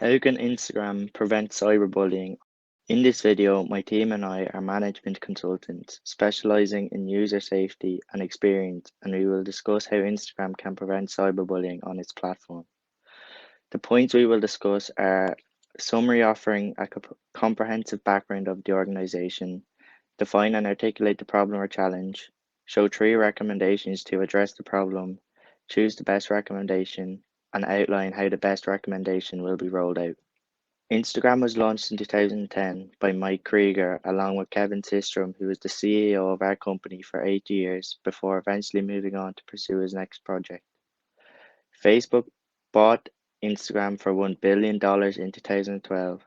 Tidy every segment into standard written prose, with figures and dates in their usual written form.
How can Instagram prevent cyberbullying? In this video, my team and I are management consultants specializing in user safety and experience, and we will discuss how Instagram can prevent cyberbullying on its platform. The points we will discuss are summary offering a comprehensive background of the organization, define and articulate the problem or challenge, show three recommendations to address the problem, choose the best recommendation, and outline how the best recommendation will be rolled out. Instagram was launched in 2010 by Mike Krieger along with Kevin Systrom, who was the CEO of our company for 8 years before eventually moving on to pursue his next project. Facebook bought Instagram for $1 billion in 2012.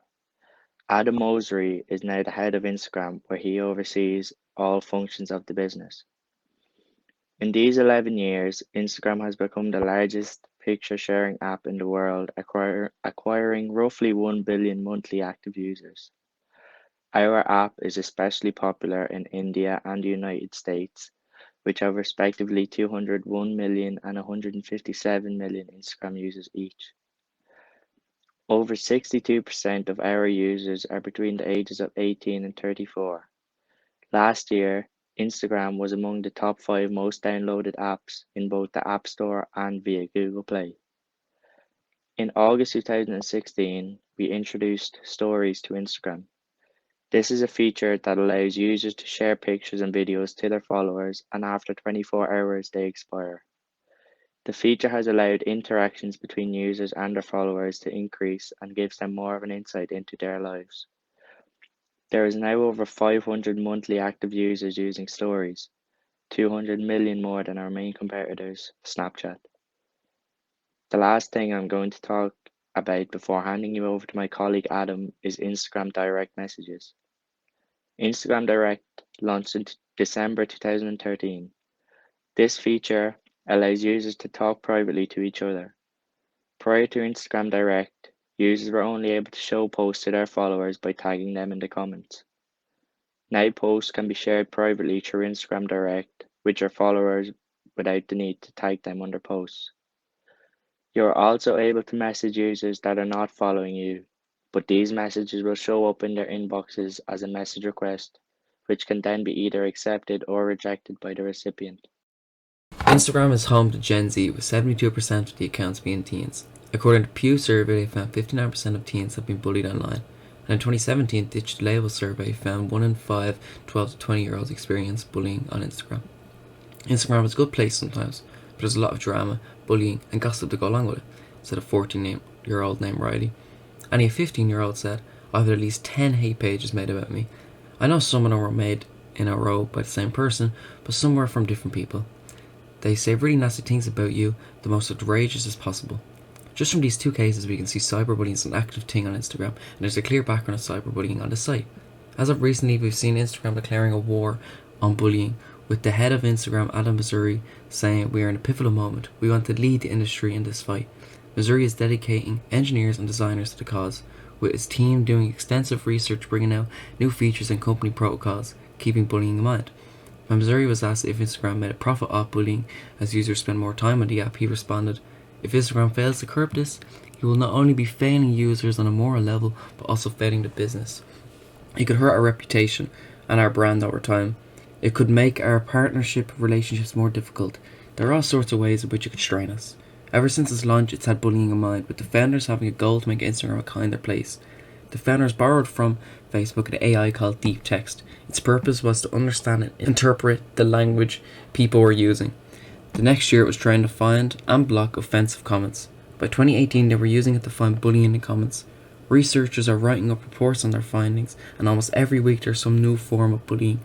Adam Mosseri is now the head of Instagram, where he oversees all functions of the business. In these 11 years, Instagram has become the largest picture sharing app in the world, acquiring roughly 1 billion monthly active users. Our app is especially popular in India and the United States, which have respectively 201 million and 157 million Instagram users each. Over 62% of our users are between the ages of 18 and 34. Last year, Instagram was among the top 5 most downloaded apps in both the App Store and via Google Play. In August 2016, we introduced Stories to Instagram. This is a feature that allows users to share pictures and videos to their followers, and after 24 hours, they expire. The feature has allowed interactions between users and their followers to increase and gives them more of an insight into their lives. There is now over 500 monthly active users using Stories, 200 million more than our main competitors, Snapchat. The last thing I'm going to talk about before handing you over to my colleague Adam is Instagram Direct Messages. Instagram Direct launched in December 2013. This feature allows users to talk privately to each other. Prior to Instagram Direct, users were only able to show posts to their followers by tagging them in the comments. Now posts can be shared privately through Instagram Direct with your followers without the need to tag them under posts. You are also able to message users that are not following you, but these messages will show up in their inboxes as a message request, which can then be either accepted or rejected by the recipient. Instagram is home to Gen Z, with 72% of the accounts being teens. According to Pew survey, they found 59% of teens have been bullied online. And in 2017, Digital Label survey found 1 in 5 12 to 20-year-olds experience bullying on Instagram. Instagram is a good place sometimes, but there's a lot of drama, bullying, and gossip to go along with it, said a 14-year-old named Riley. And a 15-year-old said, I've had at least 10 hate pages made about me. I know some of them were made in a row by the same person, but some were from different people. They say really nasty things about you, the most outrageous as possible. Just from these two cases, we can see cyberbullying is an active thing on Instagram, and there's a clear background of cyberbullying on the site. As of recently, we've seen Instagram declaring a war on bullying, with the head of Instagram, Adam Mosseri, saying, we are in a pivotal moment. We want to lead the industry in this fight. Mosseri is dedicating engineers and designers to the cause, with his team doing extensive research, bringing out new features and company protocols, keeping bullying in mind. When Mosseri was asked if Instagram made a profit off bullying as users spend more time on the app, he responded, if Instagram fails to curb this, he will not only be failing users on a moral level, but also failing the business. It could hurt our reputation and our brand over time. It could make our partnership relationships more difficult. There are all sorts of ways in which it could strain us. Ever since its launch, it's had bullying in mind, with the founders having a goal to make Instagram a kinder place. The founders borrowed from Facebook an AI called Deep Text. Its purpose was to understand and interpret the language people were using. The next year it was trying to find and block offensive comments. By 2018 they were using it to find bullying in comments. Researchers are writing up reports on their findings, and almost every week there's some new form of bullying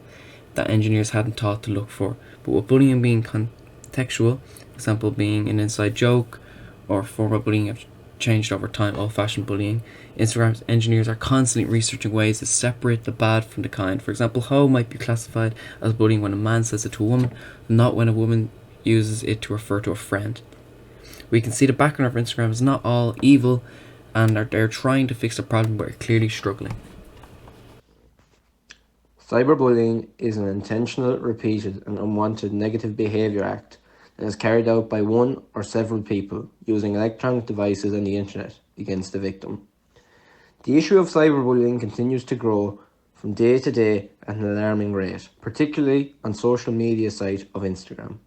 that engineers hadn't thought to look for. But with bullying being contextual, example being an inside joke, or form of bullying have changed over time, old-fashioned bullying, Instagram's engineers are constantly researching ways to separate the bad from the kind. For example, how might be classified as bullying when a man says it to a woman, not when a woman uses it to refer to a friend. We can see the background of Instagram is not all evil, and they're trying to fix the problem, but are clearly struggling. Cyberbullying is an intentional, repeated, and unwanted negative behaviour act that is carried out by one or several people using electronic devices and the internet against the victim. The issue of cyberbullying continues to grow from day to day at an alarming rate, particularly on social media site of Instagram.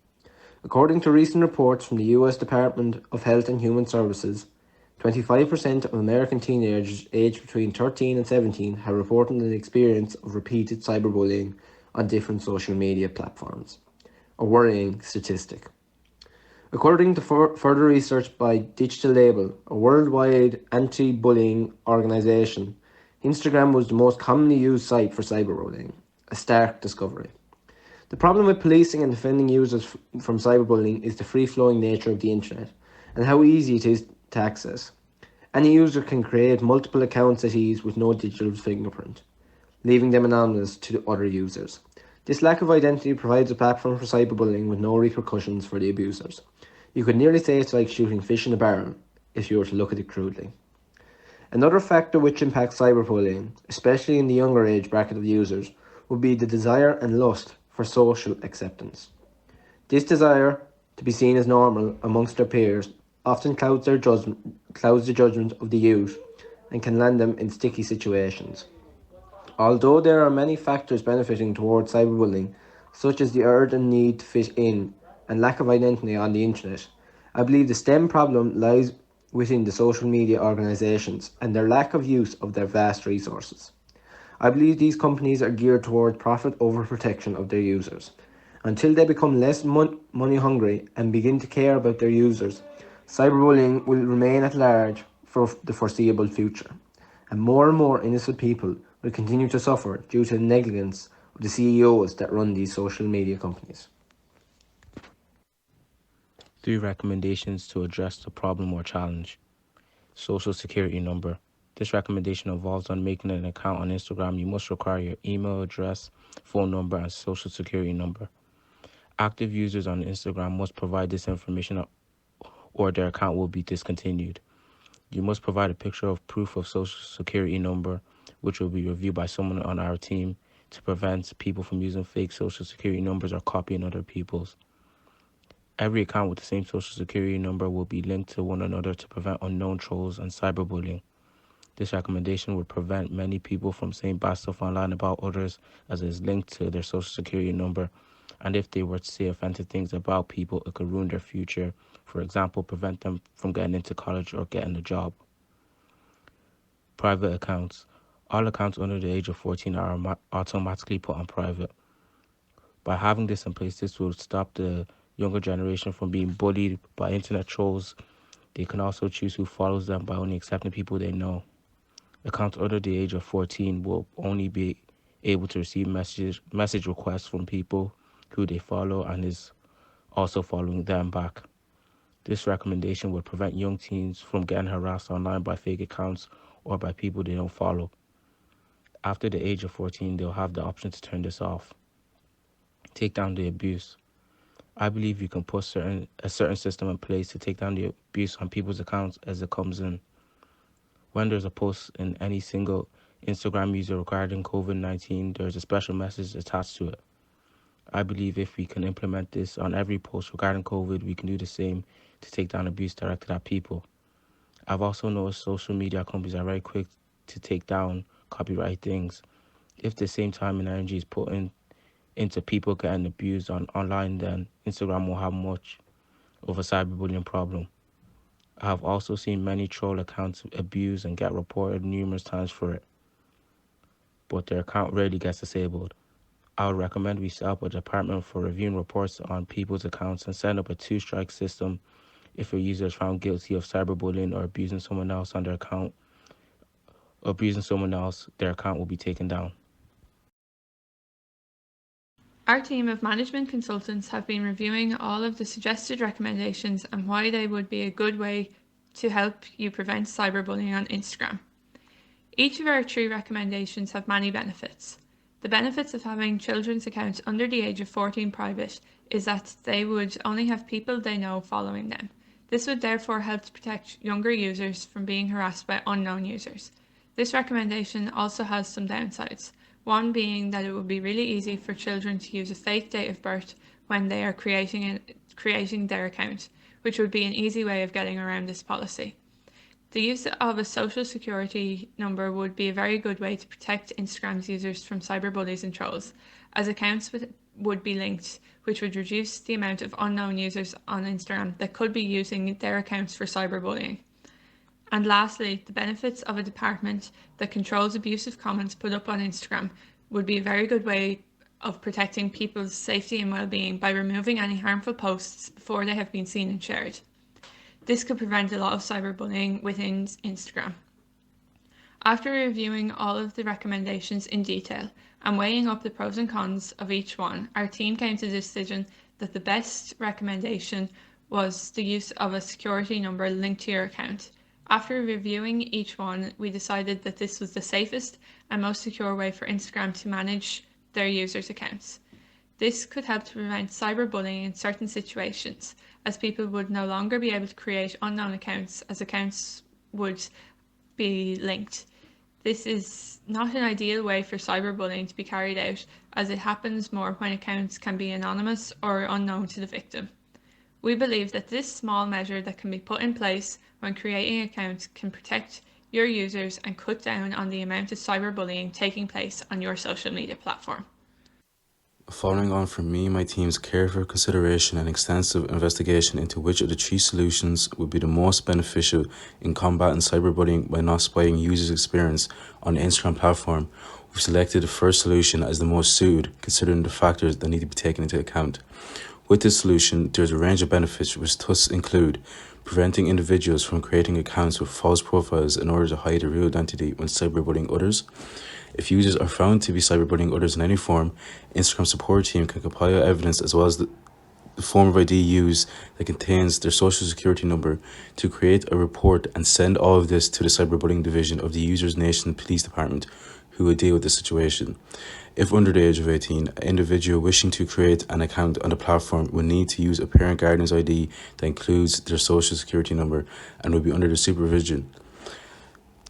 According to recent reports from the US Department of Health and Human Services, 25% of American teenagers aged between 13 and 17 have reported an experience of repeated cyberbullying on different social media platforms, a worrying statistic. According to further research by Digital Label, a worldwide anti-bullying organisation, Instagram was the most commonly used site for cyberbullying, a stark discovery. The problem with policing and defending users from cyberbullying is the free-flowing nature of the internet and how easy it is to access. Any user can create multiple accounts at ease with no digital fingerprint, leaving them anonymous to other users. This lack of identity provides a platform for cyberbullying with no repercussions for the abusers. You could nearly say it's like shooting fish in a barrel, if you were to look at it crudely. Another factor which impacts cyberbullying, especially in the younger age bracket of users, would be the desire and lust for social acceptance. This desire to be seen as normal amongst their peers often clouds the judgment of the youth and can land them in sticky situations. Although there are many factors benefiting towards cyberbullying, such as the urgent need to fit in and lack of identity on the internet, I believe the stem problem lies within the social media organisations and their lack of use of their vast resources. I believe these companies are geared towards profit over protection of their users. Until they become less money hungry and begin to care about their users, cyberbullying will remain at large for the foreseeable future, and more innocent people will continue to suffer due to the negligence of the CEOs that run these social media companies. 3 recommendations to address the problem or challenge. Social security number. This recommendation involves on making an account on Instagram, you must require your email address, phone number, and social security number. Active users on Instagram must provide this information or their account will be discontinued. You must provide a picture of proof of social security number, which will be reviewed by someone on our team to prevent people from using fake social security numbers or copying other people's. Every account with the same social security number will be linked to one another to prevent unknown trolls and cyberbullying. This recommendation would prevent many people from saying bad stuff online about others as it is linked to their social security number. And if they were to say offensive things about people, it could ruin their future. For example, prevent them from getting into college or getting a job. Private accounts. All accounts under the age of 14 are automatically put on private. By having this in place, this will stop the younger generation from being bullied by internet trolls. They can also choose who follows them by only accepting people they know. Accounts under the age of 14 will only be able to receive message requests from people who they follow and is also following them back. This recommendation would prevent young teens from getting harassed online by fake accounts or by people they don't follow. After the age of 14, they'll have the option to turn this off. Take down the abuse. I believe you can put a certain system in place to take down the abuse on people's accounts as it comes in. When there's a post in any single Instagram user regarding COVID-19, there's a special message attached to it. I believe if we can implement this on every post regarding COVID, we can do the same to take down abuse directed at people. I've also noticed social media companies are very quick to take down copyright things. If the same time and energy is put into people getting abused online, then Instagram will have much of a cyberbullying problem. I have also seen many troll accounts abused and get reported numerous times for it, but their account rarely gets disabled. I would recommend we set up a department for reviewing reports on people's accounts and set up a 2-strike system if a user is found guilty of cyberbullying or abusing someone else on their account. Their account will be taken down. Our team of management consultants have been reviewing all of the suggested recommendations and why they would be a good way to help you prevent cyberbullying on Instagram. Each of our 3 recommendations have many benefits. The benefits of having children's accounts under the age of 14 private is that they would only have people they know following them. This would therefore help to protect younger users from being harassed by unknown users. This recommendation also has some downsides. One being that it would be really easy for children to use a fake date of birth when they are creating their account, which would be an easy way of getting around this policy. The use of a social security number would be a very good way to protect Instagram's users from cyberbullies and trolls, as accounts would be linked, which would reduce the amount of unknown users on Instagram that could be using their accounts for cyberbullying. And lastly, the benefits of a department that controls abusive comments put up on Instagram would be a very good way of protecting people's safety and well-being by removing any harmful posts before they have been seen and shared. This could prevent a lot of cyberbullying within Instagram. After reviewing all of the recommendations in detail and weighing up the pros and cons of each one, our team came to the decision that the best recommendation was the use of a security number linked to your account. After reviewing each one, we decided that this was the safest and most secure way for Instagram to manage their users' accounts. This could help to prevent cyberbullying in certain situations, as people would no longer be able to create unknown accounts, as accounts would be linked. This is not an ideal way for cyberbullying to be carried out, as it happens more when accounts can be anonymous or unknown to the victim. We believe that this small measure that can be put in place when creating accounts can protect your users and cut down on the amount of cyberbullying taking place on your social media platform. Following on from me and my team's careful consideration and extensive investigation into which of the three solutions would be the most beneficial in combating cyberbullying by not spoiling users' experience on the Instagram platform, we've selected the first solution as the most suited, considering the factors that need to be taken into account. With this solution, there's a range of benefits which thus include preventing individuals from creating accounts with false profiles in order to hide their real identity when cyberbullying others. If users are found to be cyberbullying others in any form, Instagram support team can compile evidence as well as the form of ID used that contains their social security number to create a report and send all of this to the cyberbullying division of the user's nation police department, who will deal with the situation. If under the age of 18, an individual wishing to create an account on the platform will need to use a parent guardian's ID that includes their social security number and will be under the supervision.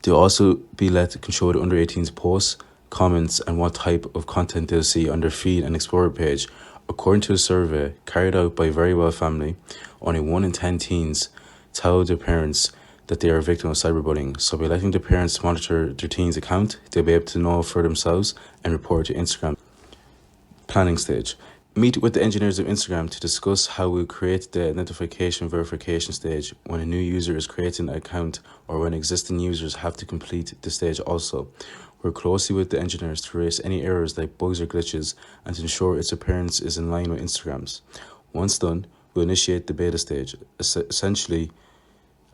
They'll also be let to control the under 18's posts, comments, and what type of content they'll see on their feed and Explorer page. According to a survey carried out by Very Well Family, only 1 in 10 teens tell their parents that they are a victim of cyberbullying. So by letting the parents monitor their teen's account, they'll be able to know for themselves and report to Instagram. Planning stage. Meet with the engineers of Instagram to discuss how we'll create the identification verification stage when a new user is creating an account or when existing users have to complete the stage also. Work closely with the engineers to erase any errors like bugs or glitches and to ensure its appearance is in line with Instagram's. Once done, we'll initiate the beta stage, essentially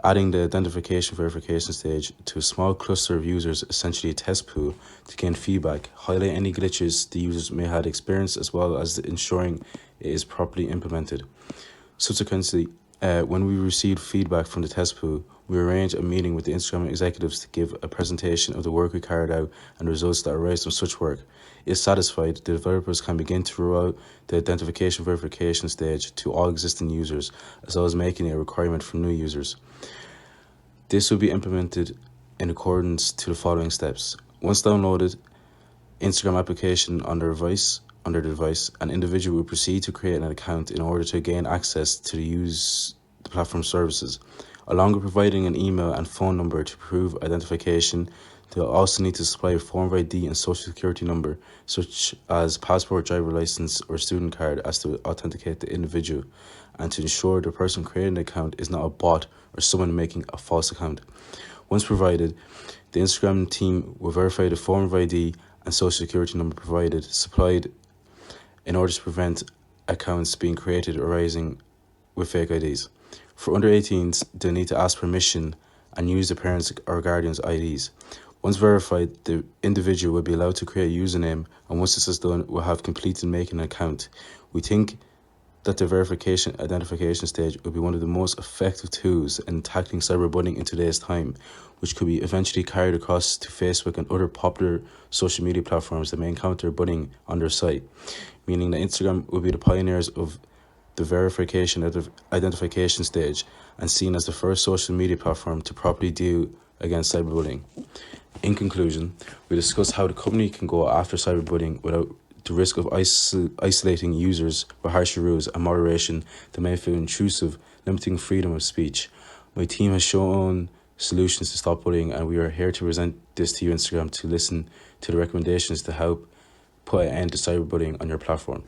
adding the identification verification stage to a small cluster of users, essentially a test pool, to gain feedback, highlight any glitches the users may have experienced, as well as ensuring it is properly implemented. Subsequently, when we received feedback from the test pool, we arranged a meeting with the Instagram executives to give a presentation of the work we carried out and the results that arise from such work. If satisfied, the developers can begin to roll out the identification verification stage to all existing users, as well as making it a requirement for new users. This will be implemented in accordance to the following steps. Once downloaded, Instagram application on the device, an individual will proceed to create an account in order to gain access to the platform services. Along with providing an email and phone number to prove identification, they'll also need to supply a form of ID and social security number, such as passport, driver license, or student card, as to authenticate the individual, and to ensure the person creating the account is not a bot or someone making a false account. Once provided, the Instagram team will verify the form of ID and social security number supplied in order to prevent accounts being created or arising with fake IDs. For under 18s, they'll need to ask permission and use the parents' or guardian's IDs. Once verified, the individual will be allowed to create a username, and once this is done, will have completed making an account. We think that the verification identification stage will be one of the most effective tools in tackling cyberbullying in today's time, which could be eventually carried across to Facebook and other popular social media platforms that may encounter bullying on their site, meaning that Instagram will be the pioneers of the verification identification stage and seen as the first social media platform to properly deal against cyberbullying. In conclusion, we discussed how the company can go after cyberbullying without the risk of isolating users with harsher rules and moderation that may feel intrusive, limiting freedom of speech. My team has shown solutions to stop bullying, and we are here to present this to you, Instagram, to listen to the recommendations to help put an end to cyberbullying on your platform.